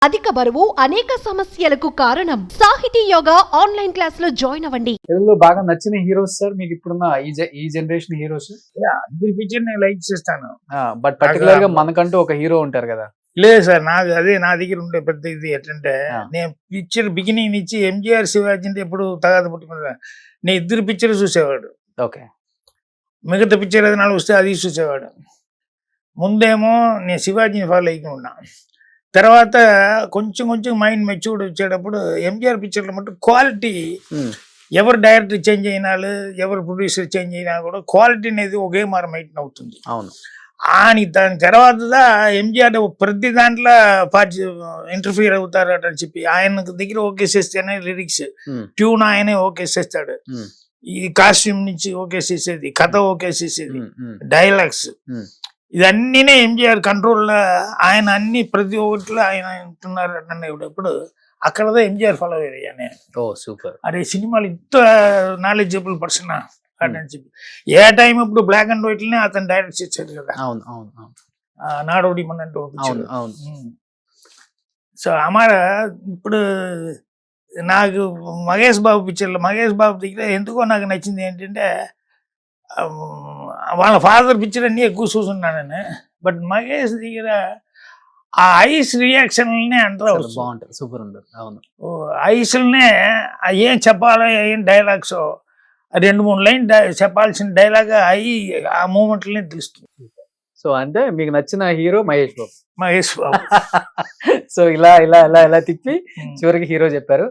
అధిక బరువు అనేక సమస్యలకు కారణం. సాహితీ యోగా ఆన్లైన్ క్లాస్ లో జాయిన్ అవ్వండి. తెలుగులో బాగా నచ్చిన హీరోస్ సార్ మీకు ఇప్పుడున్న ఈ జనరేషన్ హీరోస్? అందరి పిక్చర్ నేను లైక్ చేస్తాను. బట్ పర్టికులర్ గా మనకంటూ ఒక హీరో ఉంటారు కదా? లేదు సార్, అదే నా దగ్గర ఉండే పెద్ద ఇది ఏంటంటే, నేను పిక్చర్ బిగినింగ్ నుంచి ఎంజీఆర్ శివాజీ అంటే ఎప్పుడు తగాద పుట్టుకున్నా నేను ఇద్దరు పిక్చర్ చూసేవాడు. ఓకే. మిగతా పిక్చర్ ఏదైనా వస్తే అది చూసేవాడు. ముందేమో నేను శివాజీని ఫాలో అయిపోయి ఉన్నా. తర్వాత కొంచెం కొంచెం మైండ్ మెచ్యూర్డ్ వచ్చేటప్పుడు ఎంజీఆర్ పిక్చర్లో మటు క్వాలిటీ, ఎవరు డైరెక్టర్ చేంజ్ అయినాలు, ఎవరు ప్రొడ్యూసర్ చేంజ్ అయినా కూడా క్వాలిటీ అనేది ఒకే మారు మెయింటైన్ అవుతుంది. అవును. దాని తర్వాత ఎంజీఆర్ ప్రతి దాంట్లో ఇంటర్ఫియర్ అవుతారట అని చెప్పి ఆయన దగ్గర ఓకే చేస్తేనే లిరిక్స్, ట్యూన్ ఆయనే ఓకే చేస్తాడు, ఈ కాస్ట్యూమ్ నుంచి ఓకే చేసేది, కథ ఓకే చేసేది, డైలాగ్స్ ఇదన్నీనే ఎంజీఆర్ కంట్రోల్లో ఆయన అన్ని ప్రతి ఒక్కటిలో ఆయన ఉంటున్నారు అనేటప్పుడు అక్కడదా ఎంజీఆర్ ఫాలో అయ్యా నేను. ఓ సూపర్. అరే సినిమాలు ఇంత నాలెడ్జబుల్ పర్సన్ అని చెప్పి ఏ టైం ఇప్పుడు బ్లాక్ అండ్ వైట్ లోనే అతను డైరెక్ట్ చేశాడు కదా. అవును అవును అవును. నాడోడి మన అంటూ అవును. సో అమార ఇప్పుడు నాకు మహేష్ బాబు పిక్చర్లో మహేష్ బాబు దగ్గర ఎందుకో నాకు నచ్చింది ఏంటంటే, వాళ్ళ ఫాదర్ పిక్చర్ అన్నీ ఎక్కువ చూస్తున్నాను. బట్ మహేష్ దగ్గర ఆ ఐస్ రియాక్షన్లనే అంటారు, బాగుంటుంది, సూపర్ ఉంటుంది. అవును. ఐస్లనే ఏం చెప్పాలో ఏం డైలాగ్స్ 2-3 లైన్ చెప్పాల్సిన డైలాగ్ అయి ఆ మూమెంట్లనే తెలుస్తుంది. సో అంటే మీకు నచ్చిన హీరో మహేష్ బాబు. మహేష్ బాబు. సో ఇలా ఇలా ఇలా ఇలా తిప్పి చివరికి హీరో చెప్పారు.